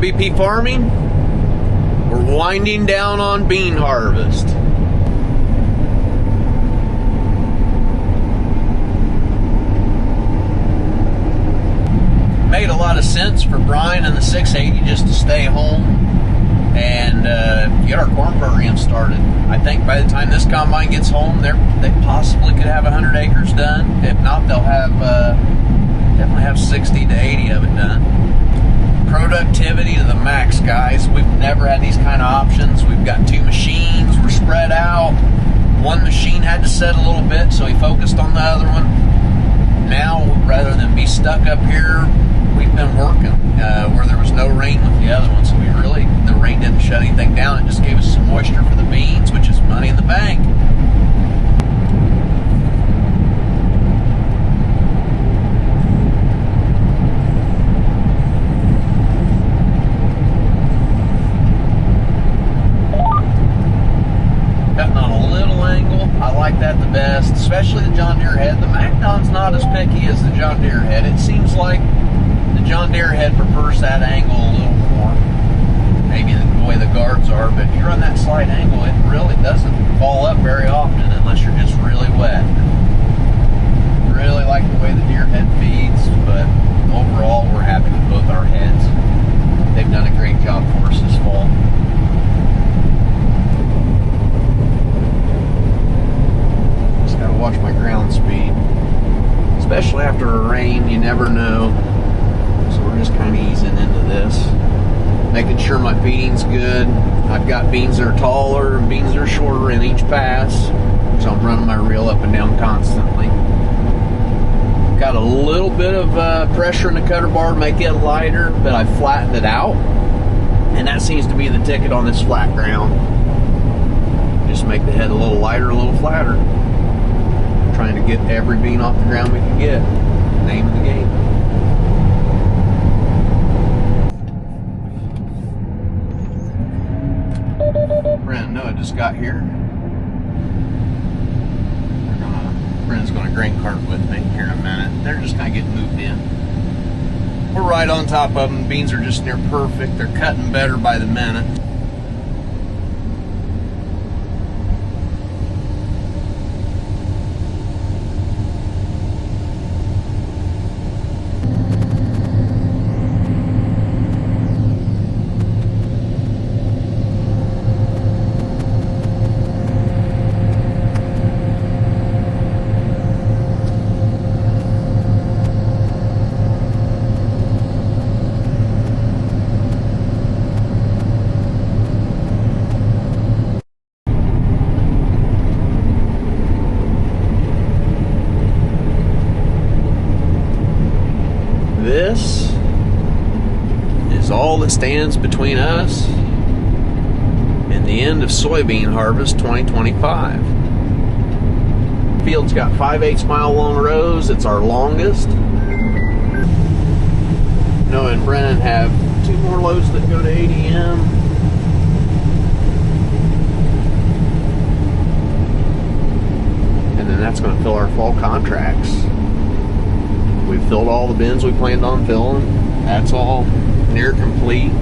BP Farming. We're winding down on bean harvest. Made a lot of sense for Brian and the 680 just to stay home and get our corn program started. I think by the time this combine gets home, they possibly could have 100 acres done. If not, they'll have definitely have 60 to 80 of it done. Productivity to the max, guys. We've never had these kind of options. We've got 2 machines. We're spread out. One machine had to set a little bit, so he focused on the other one. Now, rather than be stuck up here, we've been working where there was no rain with the other one, so the rain didn't shut anything down. It just gave us some moisture for the beans, which is money in the bank. Cutting on a little angle, I like that the best, especially the John Deere head. The Macdon's not as picky as the John Deere head. It seems like the John Deere head prefers that angle a little more. Maybe the way the guards are, but if you run that slight angle, it really doesn't fall up very often unless you're just really wet. Really like the way the Deere head feeds, but overall we're happy with both our heads. They've done a great job for us this fall. Just gotta watch my ground speed. Especially after a rain, you never know. So we're just kind of easing into this. Making sure my feeding's good. I've got beans that are taller and beans that are shorter in each pass. So I'm running my reel up and down constantly. Got a little bit of pressure in the cutter bar to make it lighter, but I flattened it out. And that seems to be the ticket on this flat ground. Just make the head a little lighter, a little flatter. Trying to get every bean off the ground we can get. Name of the game. Brent, Noah just got here. Brent's going to grain cart with me here in a minute. They're just kind of getting moved in. We're right on top of them. Beans are just near perfect. They're cutting better by the minute. This is all that stands between us and the end of soybean harvest 2025. The field's got 5/8 mile long rows. It's our longest. Noah and Brennan have 2 more loads that go to ADM. And then that's going to fill our fall contracts. We've filled all the bins we planned on filling. That's all near complete.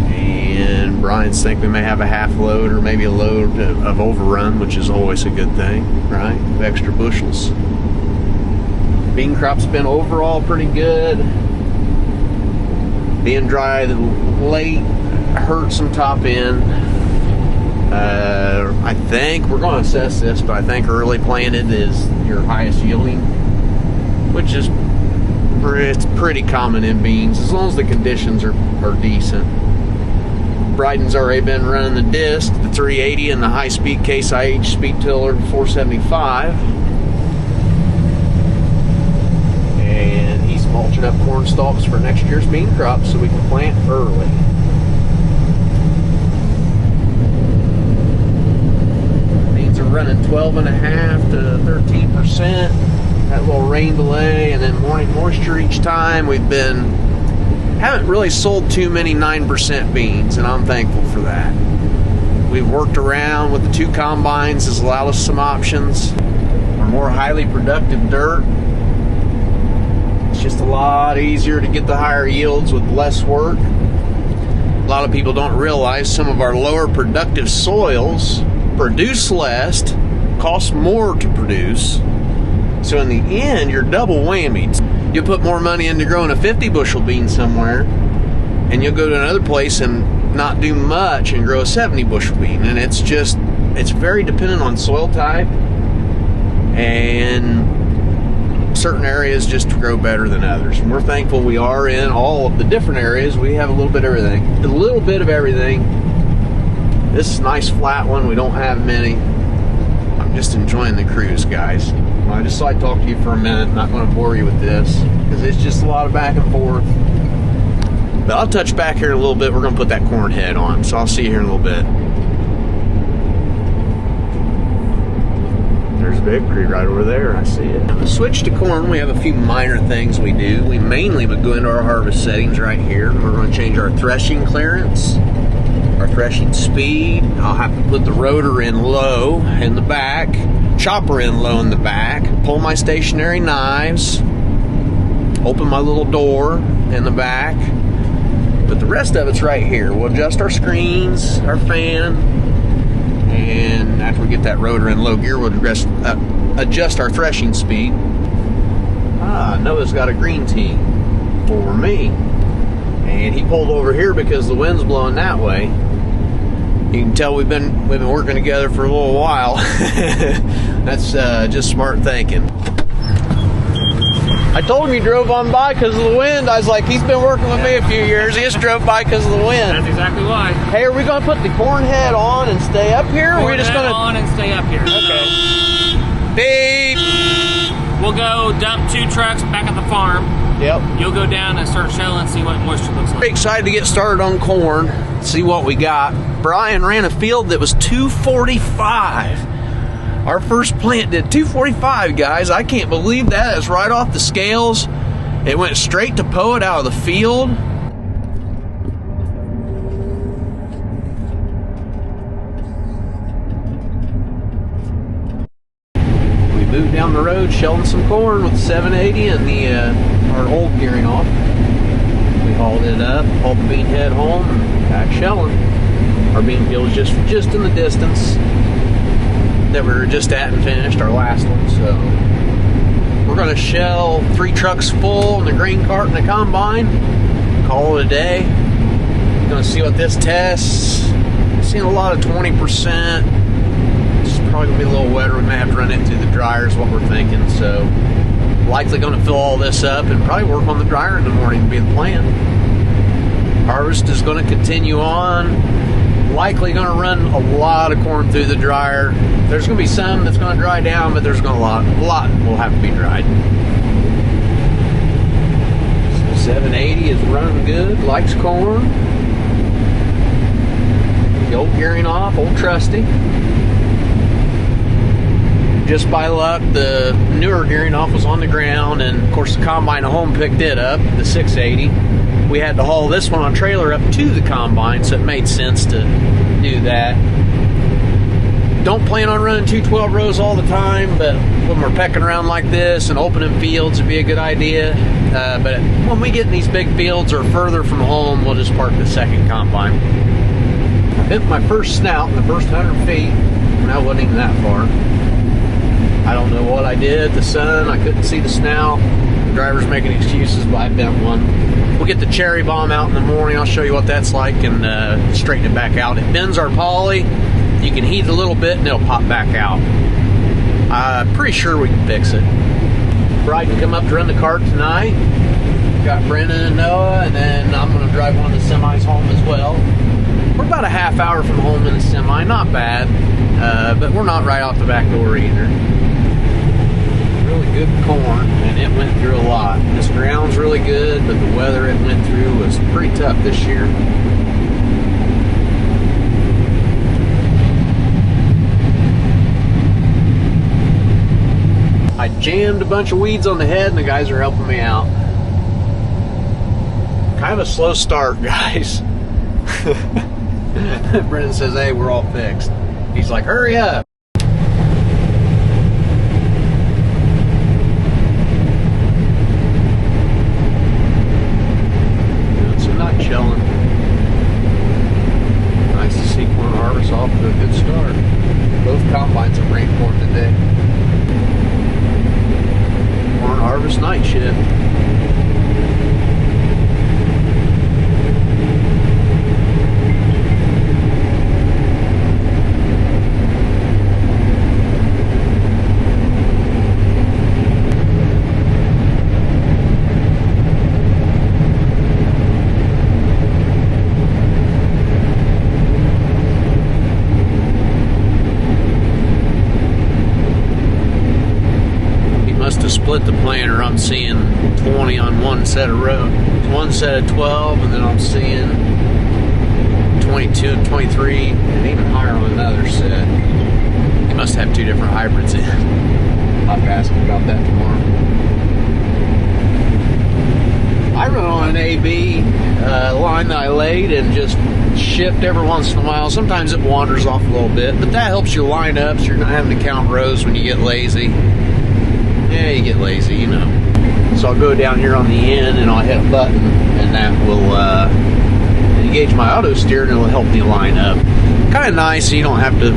And Brian's think we may have a half load or maybe a load of overrun, which is always a good thing, right? Extra bushels. Bean crop's been overall pretty good. Being dry late hurt some top end. I think we're going to assess this, but I think early planted is your highest yielding, which is it's pretty common in beans as long as the conditions are decent. Bryden's already been running the disc, the 380 and the high-speed Case IH speed tiller 475. And he's mulching up corn stalks for next year's bean crop so we can plant early. Beans are running 12.5 to 13%. That little rain delay and then morning moisture each time. Haven't really sold too many 9% beans, and I'm thankful for that. We've worked around with the 2 combines, has allowed us some options. Our more highly productive dirt just a lot easier to get the higher yields with less work. A lot of people don't realize some of our lower productive soils produce less, cost more to produce. So in the end, you're double whammied. You'll put more money into growing a 50 bushel bean somewhere, and you'll go to another place and not do much and grow a 70 bushel bean. And it's very dependent on soil type, and certain areas just grow better than others. And we're thankful we are in all of the different areas. We have a little bit of everything. A little bit of everything. This is a nice flat one. We don't have many. I'm just enjoying the cruise, guys. I just thought I'd talk to you for a minute. I'm not going to bore you with this because it's just a lot of back and forth. But I'll touch back here in a little bit. We're going to put that corn head on, so I'll see you here in a little bit. There's Victory right over there. I see it. To switch to corn, we have a few minor things we do. We mainly would go into our harvest settings right here. We're going to change our threshing clearance, our threshing speed. I'll have to put the rotor in low in the back, chopper in low in the back, pull my stationary knives, open my little door in the back. But the rest of it's right here. We'll adjust our screens, our fan, and after we get that rotor in low gear, we'll adjust our threshing speed. Noah's got a green tee for me. And he pulled over here because the wind's blowing that way. You can tell we've been working together for a little while. That's just smart thinking. I told him he drove on by because of the wind. I was like, he's been working with me a few years. He just drove by because of the wind. That's exactly why. Hey, are we going to put the corn head on and stay up here? Or are we just going to on and stay up here? Okay. Beep. We'll go dump 2 trucks back at the farm. Yep. You'll go down and start shelling and see what moisture looks like. Pretty excited to get started on corn. See what we got. Brian ran a field that was 245. Our first plant did 245, guys. I can't believe that. It's right off the scales. It went straight to pull it out of the field. We moved down the road shelling some corn with the 780 and our old Geringhoff. We hauled it up, hauled the bean head home, and back shelling. Our bean field was just in the distance that we were just at and finished our last one. So we're going to shell 3 trucks full in the grain cart and the combine, call it a day. Going to see what this tests. Seeing a lot of 20%. It's probably going to be a little wetter. We may have to run it through the dryer is what we're thinking. So likely going to fill all this up and probably work on the dryer in the morning to be the plan. Harvest is going to continue on. Likely going to run a lot of corn through the dryer. There's going to be some that's going to dry down, but there's going to a lot will have to be dried. So 780 is running good, likes corn. The old Geringhoff, old trusty. Just by luck, the newer Geringhoff was on the ground, and of course the combine at home picked it up, the 680. We had to haul this one on a trailer up to the combine, so it made sense to do that. Don't plan on running 212 rows all the time, but when we're pecking around like this and opening fields, it'd be a good idea. But when we get in these big fields or further from home, we'll just park the second combine. I hit my first snout in the first 100 feet, and I wasn't even that far. I don't know what I did. The sun, I couldn't see the snout. The driver's making excuses, but I bent one. We'll get the cherry bomb out in the morning. I'll show you what that's like and straighten it back out. It bends our poly. You can heat it a little bit and it'll pop back out. I'm pretty sure we can fix it. Bride can come up to run the cart tonight. Got Brennan and Noah, and then I'm going to drive one of the semis home as well. We're about a half hour from home in a semi. Not bad, but we're not right out the back door either. Really good corn, and it went through a lot. This ground's really good, but the weather it went through was pretty tough this year. I jammed a bunch of weeds on the head, and the guys are helping me out. Kind of a slow start, guys. Brendan says, hey, we're all fixed. He's like, hurry up. to split the planter, I'm seeing 20 on one set of one set of 12, and then I'm seeing 22, 23, and even higher on another set. You must have two different hybrids in. I'll have to ask him about that tomorrow. I run on an AB line that I laid and just shift every once in a while. Sometimes it wanders off a little bit, but that helps you line up so you're not having to count rows when you get lazy. Yeah, you get lazy, you know. So I'll go down here on the end and I'll hit a button, and that will engage my auto steer, and it'll help me line up. Kind of nice, so you don't have to.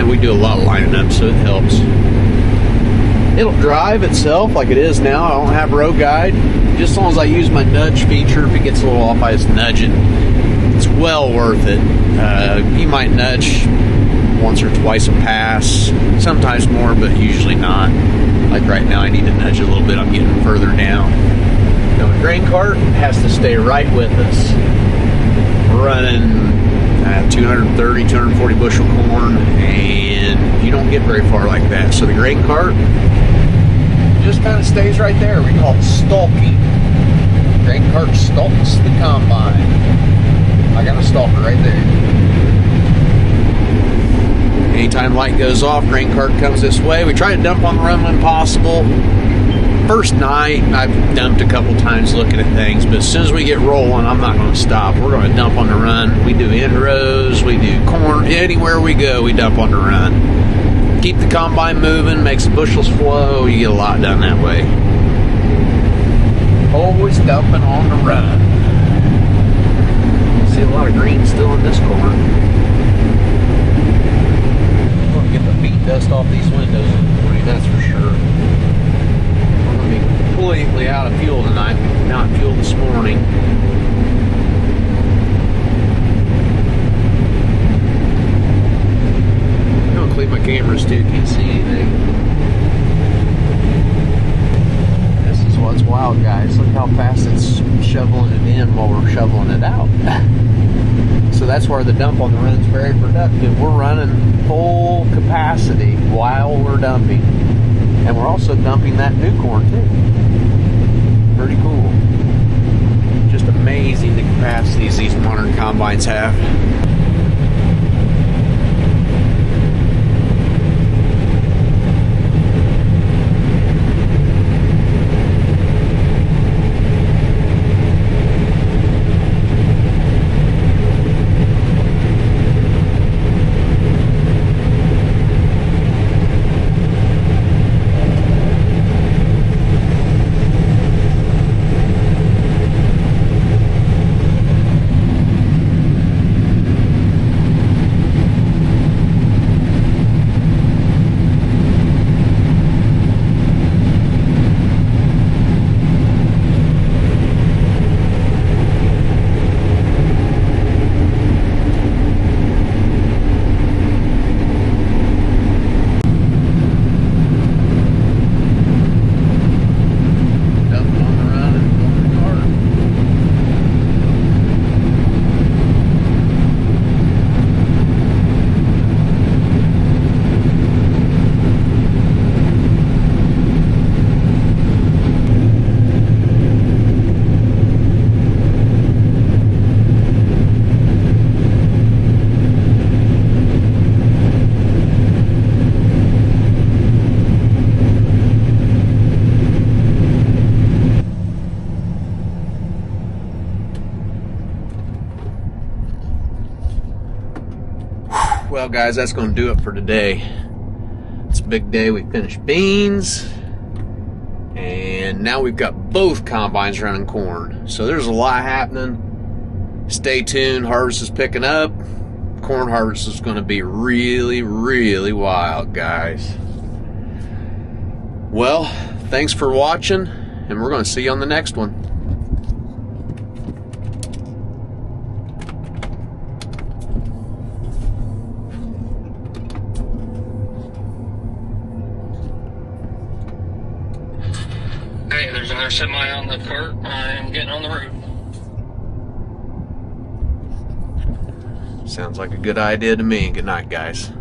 We do a lot of lining up, so it helps. It'll drive itself like it is now. I don't have row guide. Just as long as I use my nudge feature, if it gets a little off, I just nudge it. It's well worth it. You might nudge once or twice a pass, sometimes more, but usually not. Like right now, I need to nudge a little bit. I'm getting further down. Now, the grain cart has to stay right with us. We're running 230, 240 bushel corn, and you don't get very far like that. So the grain cart just kind of stays right there. We call it stalking. Grain cart stalks the combine. I got a stalker right there. Anytime light goes off, grain cart comes this way. We try to dump on the run when possible. First night, I've dumped a couple times looking at things, but as soon as we get rolling, I'm not going to stop. We're going to dump on the run. We do end rows, we do corn. Anywhere we go, we dump on the run. Keep the combine moving, makes the bushels flow. You get a lot done that way. Always dumping on the run. See a lot of green still in this corn. I'm going to get the beet dust off these windows in the morning, that's for sure. We're going to be completely out of fuel tonight. We did not fuel this morning. I'm going to clean my cameras too, can't see anything. This is what's wild, guys. Look how fast it's shoveling it in while we're shoveling it out. So that's where the dump on the run is very productive. We're running full capacity while we're dumping. And we're also dumping that new corn too. Pretty cool. Just amazing the capacities these modern combines have. Well, guys, that's going to do it for today. It's a big day. We finished beans, and now we've got both combines running corn. So there's a lot happening. Stay tuned. Harvest is picking up. Corn harvest is going to be really, really wild, guys. Well, thanks for watching, and we're going to see you on the next one. Hey, there's another semi on the cart. I'm getting on the road. Sounds like a good idea to me. Good night, guys.